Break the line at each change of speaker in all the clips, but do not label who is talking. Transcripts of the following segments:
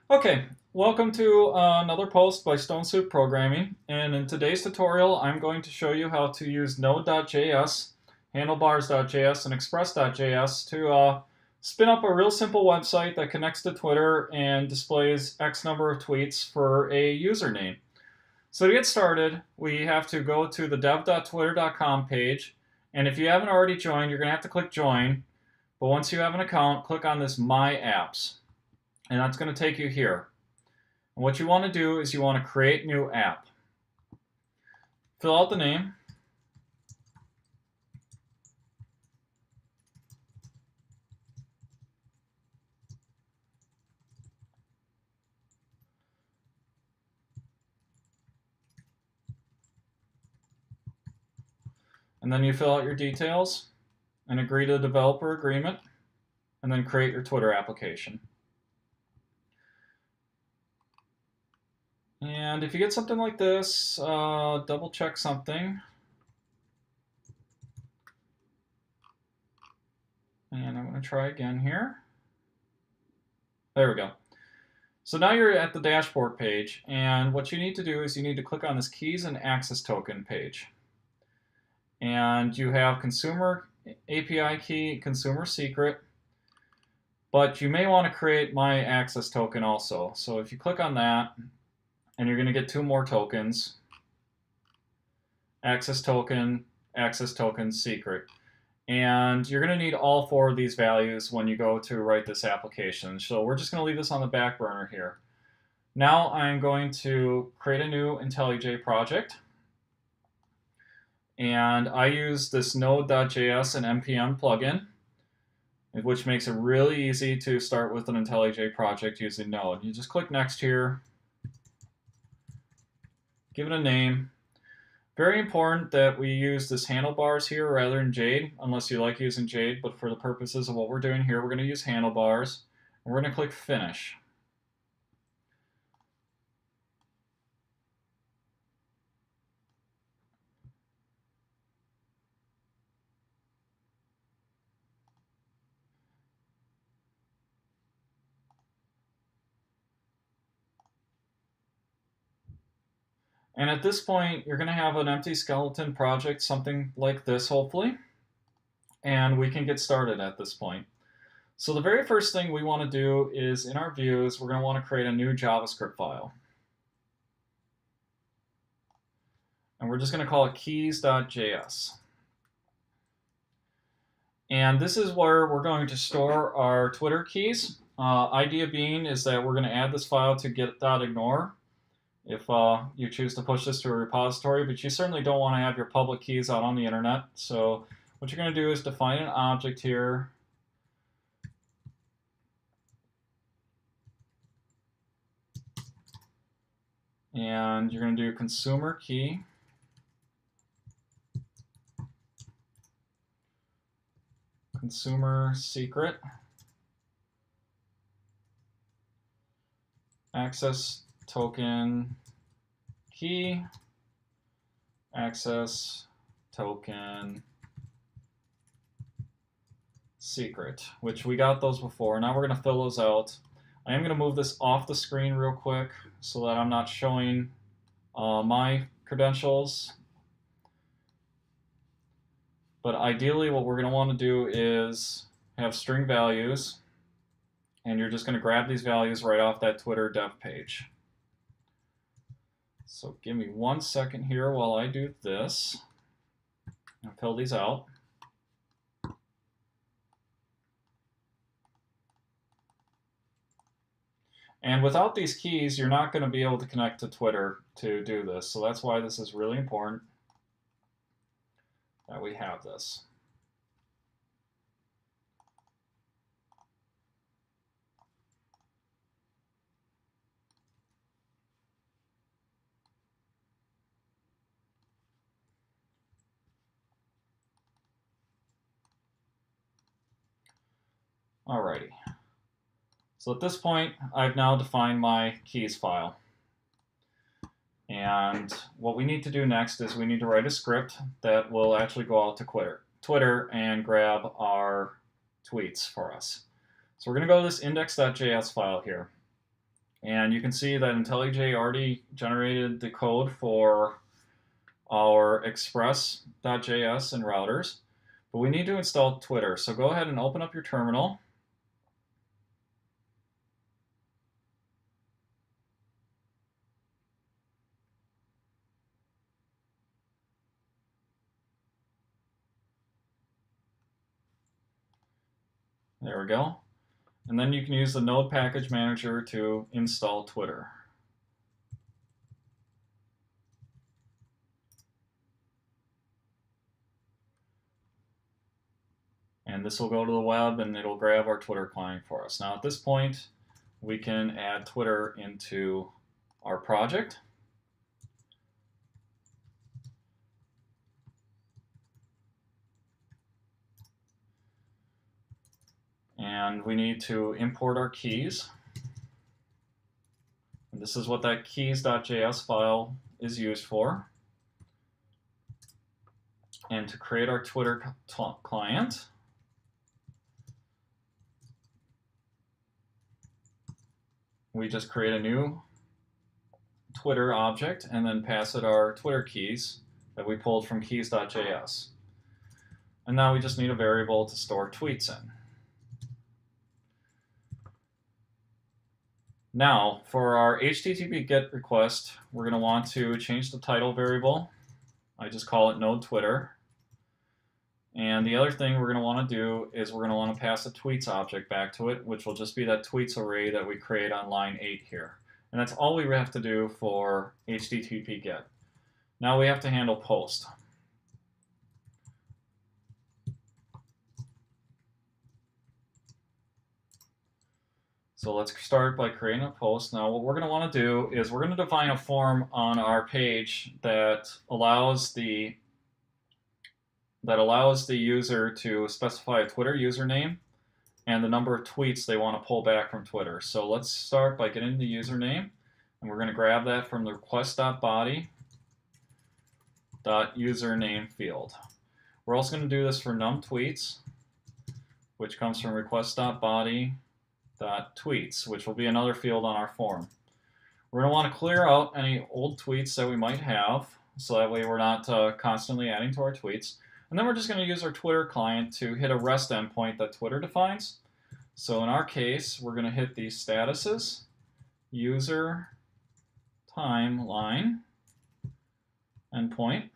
Okay, welcome to another post by Stone Soup Programming, and in today's tutorial I'm going to show you how to use Node.js, Handlebars.js, and Express.js to spin up a real simple website that connects to Twitter and displays X number of tweets for a username. So to get started, we have to go to the dev.twitter.com page, and if you haven't already joined, you're going to have to click Join, but once you have an account, click on this My Apps. And that's going to take you here. And what you want to do is you want to create new app. Fill out the name. And then you fill out your details and agree to the developer agreement. And then create your Twitter application. And if you get something like this, double check something. And I'm going to try again here. There we go. So now you're at the dashboard page, and what you need to do is you need to click on this keys and access token page. And you have consumer API key, consumer secret, but you may want to create my access token also. So if you click on that, and you're going to get two more tokens, access token, secret. And you're going to need all four of these values when you go to write this application. So we're just going to leave this on the back burner here. Now I'm going to create a new IntelliJ project. And I use this Node.js and npm plugin, which makes it really easy to start with an IntelliJ project using Node. You just click Next here, give it a name. Very important that we use this handlebars here rather than Jade, unless you like using Jade, but for the purposes of what we're doing here, we're going to use handlebars. And we're going to click Finish. And at this point, you're going to have an empty skeleton project, something like this, hopefully. And we can get started at this point. So the very first thing we want to do is, in our views, we're going to want to create a new JavaScript file. And we're just going to call it keys.js. And this is where we're going to store our Twitter keys. Idea being is that we're going to add this file to get.ignore if you choose to push this to a repository, but you certainly don't want to have your public keys out on the internet. So what you're going to do is define an object here. And you're going to do consumer key. Consumer secret. Access token key, access token secret, which we got those before. Now we're going to fill those out. I am going to move this off the screen real quick so that I'm not showing my credentials. But ideally what we're going to want to do is have string values, and you're just going to grab these values right off that Twitter dev page. So give me 1 second here while I do this. I'll fill these out. And without these keys, you're not going to be able to connect to Twitter to do this. So that's why this is really important that we have this. Alrighty. So at this point, I've now defined my keys file. And what we need to do next is we need to write a script that will actually go out to Twitter and grab our tweets for us. So we're going to go to this index.js file here. And you can see that IntelliJ already generated the code for our express.js and routers, but we need to install Twitter. So go ahead and open up your terminal. There we go. And then you can use the Node package manager to install Twitter. And this will go to the web and it'll grab our Twitter client for us. Now at this point, we can add Twitter into our project. And we need to import our keys. And this is what that keys.js file is used for. And to create our Twitter client, we just create a new Twitter object and then pass it our Twitter keys that we pulled from keys.js. And now we just need a variable to store tweets in. Now, for our HTTP GET request, we're going to want to change the title variable. I just call it Node Twitter. And the other thing we're going to want to do is we're going to want to pass a tweets object back to it, which will just be that tweets array that we create on line 8 here. And that's all we have to do for HTTP GET. Now we have to handle post. So let's start by creating a post. Now what we're going to want to do is we're going to define a form on our page that allows the user to specify a Twitter username and the number of tweets they want to pull back from Twitter. So let's start by getting the username, and we're going to grab that from the request.body.username field. We're also going to do this for num tweets, which comes from request.body.tweets, which will be another field on our form. We're going to want to clear out any old tweets that we might have, so that way we're not constantly adding to our tweets. And then we're just going to use our Twitter client to hit a REST endpoint that Twitter defines. So in our case, we're going to hit the statuses, user, timeline, endpoint.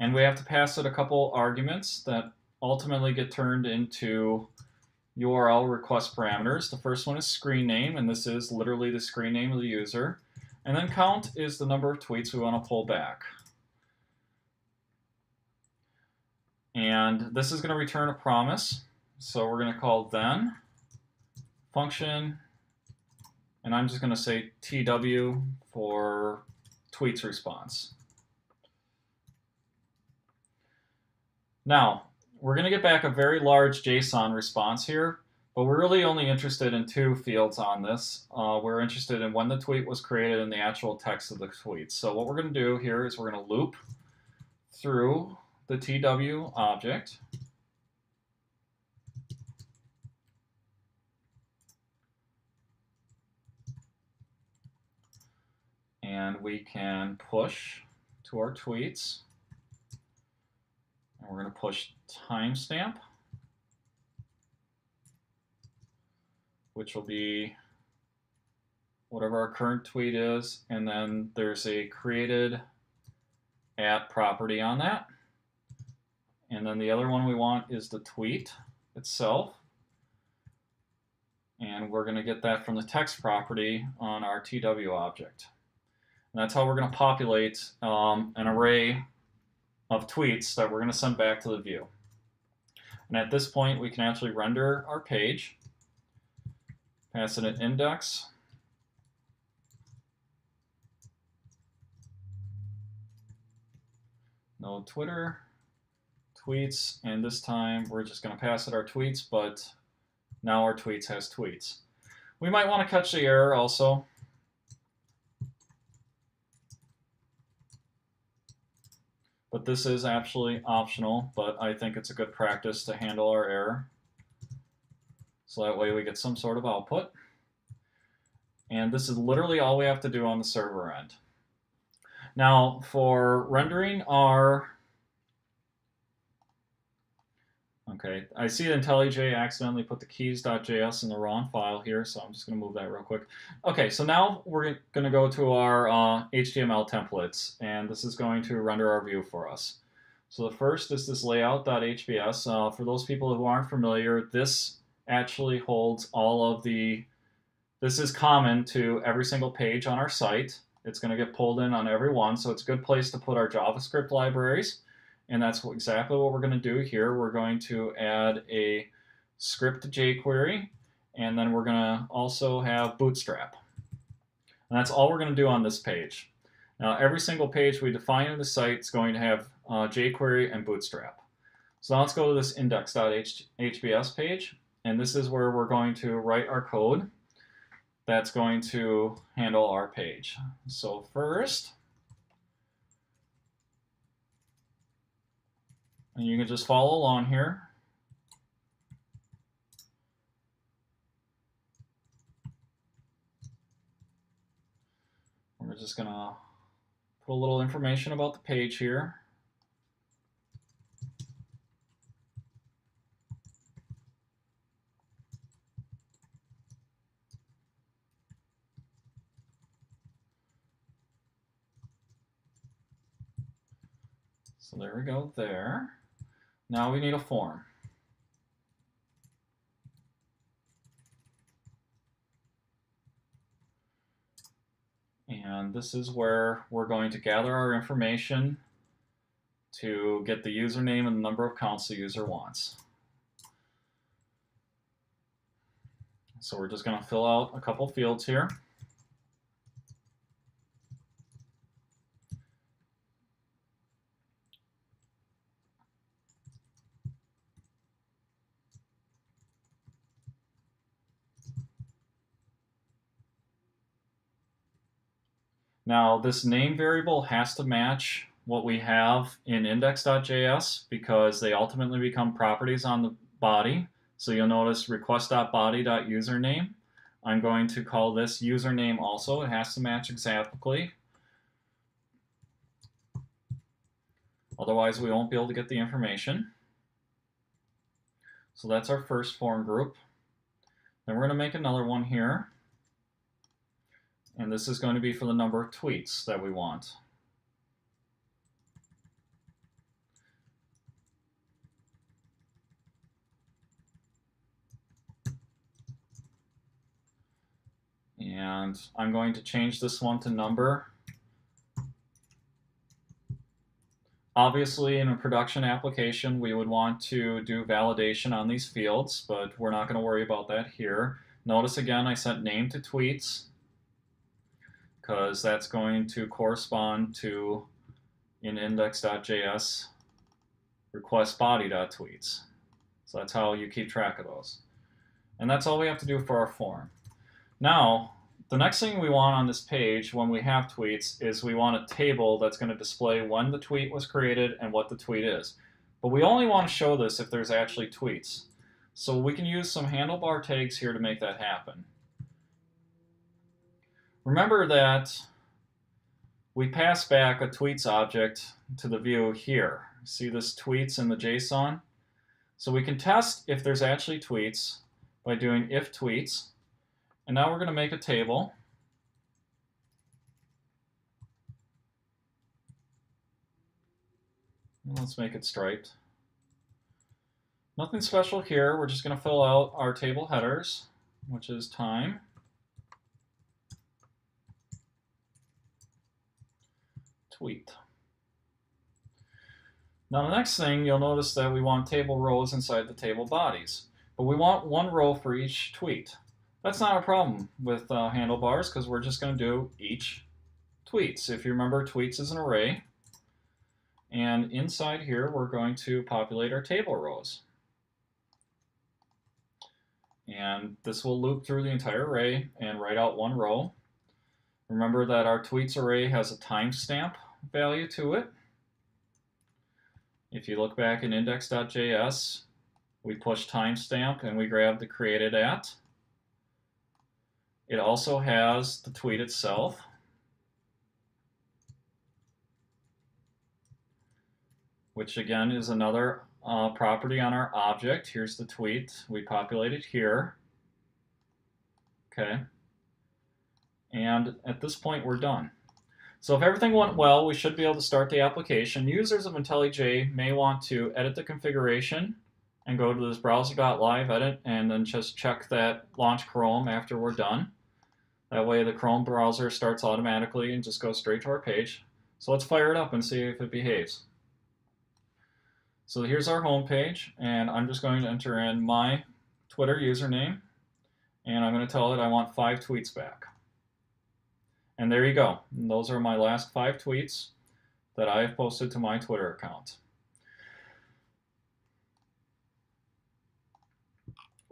And we have to pass it a couple arguments that ultimately get turned into URL request parameters. The first one is screen name, and this is literally the screen name of the user. And then count is the number of tweets we want to pull back. And this is going to return a promise. So we're going to call then function, and I'm just going to say TW for tweets response. Now, we're going to get back a very large JSON response here, but we're really only interested in two fields on this. We're interested in when the tweet was created and the actual text of the tweet. So what we're going to do here is we're going to loop through the TW object. And we can push to our tweets. And we're going to push timestamp, which will be whatever our current tweet is. And then there's a created at property on that. And then the other one we want is the tweet itself. And we're going to get that from the text property on our TW object. And that's how we're going to populate an array of tweets that we're going to send back to the view. And at this point, we can actually render our page, pass it an index, no Twitter, tweets, and this time we're just going to pass it our tweets, but now our tweets has tweets. We might want to catch the error also. But this is actually optional, but I think it's a good practice to handle our error. So that way we get some sort of output. And this is literally all we have to do on the server end. Now, for rendering our... Okay, I see IntelliJ accidentally put the keys.js in the wrong file here, so I'm just going to move that real quick. Okay, so now we're going to go to our HTML templates, and this is going to render our view for us. So the first is this layout.hbs. For those people who aren't familiar, this actually holds all of the... This is common to every single page on our site. It's going to get pulled in on every one, so it's a good place to put our JavaScript libraries. And that's exactly what we're going to do here. We're going to add a script jQuery, and then we're going to also have Bootstrap. And that's all we're going to do on this page. Now, every single page we define in the site is going to have jQuery and Bootstrap. So now let's go to this index.hbs page, and this is where we're going to write our code that's going to handle our page. So first, and you can just follow along here. We're just going to put a little information about the page here. So there we go there. Now we need a form. And this is where we're going to gather our information to get the username and the number of accounts the user wants. So we're just going to fill out a couple fields here. Now, this name variable has to match what we have in index.js because they ultimately become properties on the body. So you'll notice request.body.username. I'm going to call this username also. It has to match exactly. Otherwise, we won't be able to get the information. So that's our first form group. Then we're going to make another one here. And this is going to be for the number of tweets that we want. And I'm going to change this one to number. Obviously, in a production application, we would want to do validation on these fields, but we're not going to worry about that here. Notice again, I set name to tweets, because that's going to correspond to, in index.js, request body.tweets. So that's how you keep track of those. And that's all we have to do for our form. Now, the next thing we want on this page when we have tweets is we want a table that's going to display when the tweet was created and what the tweet is. But we only want to show this if there's actually tweets. So we can use some handlebar tags here to make that happen. Remember that we pass back a tweets object to the view here. See this tweets in the JSON? So we can test if there's actually tweets by doing if tweets. And now we're going to make a table. And let's make it striped. Nothing special here. We're just going to fill out our table headers, which is time, tweet. Now the next thing, you'll notice that we want table rows inside the table bodies. But we want one row for each tweet. That's not a problem with handlebars because we're just going to do each tweets. If you remember, tweets is an array. And inside here, we're going to populate our table rows. And this will loop through the entire array and write out one row. Remember that our tweets array has a timestamp value to it. If you look back in index.js, we push timestamp and we grab the created at. It also has the tweet itself, which again is another property on our object. Here's the tweet. We populate it here. Okay. And at this point, we're done. So if everything went well, we should be able to start the application. Users of IntelliJ may want to edit the configuration and go to this browser.live edit and then just check that launch Chrome after we're done. That way the Chrome browser starts automatically and just goes straight to our page. So let's fire it up and see if it behaves. So here's our home page, and I'm just going to enter in my Twitter username, and I'm going to tell it I want 5 tweets back. And there you go. And those are my last 5 tweets that I have posted to my Twitter account.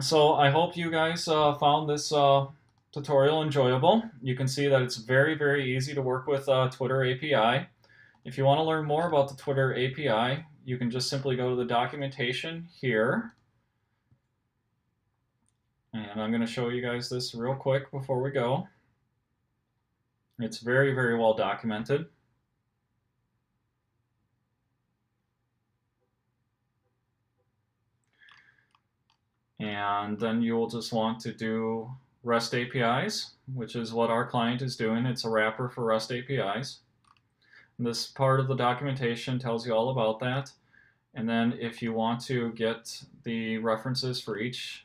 So I hope you guys found this tutorial enjoyable. You can see that it's very, very easy to work with Twitter API. If you want to learn more about the Twitter API, you can just simply go to the documentation here. And I'm going to show you guys this real quick before we go. It's very, very well documented. And then you will just want to do REST APIs, which is what our client is doing. It's a wrapper for REST APIs. And this part of the documentation tells you all about that. And then if you want to get the references for each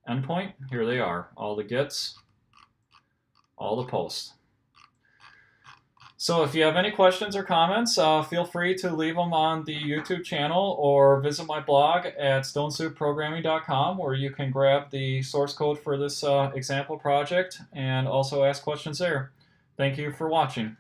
endpoint, here they are. All the gets, all the posts. So if you have any questions or comments, feel free to leave them on the YouTube channel or visit my blog at stonesoupprogramming.com, where you can grab the source code for this example project and also ask questions there. Thank you for watching.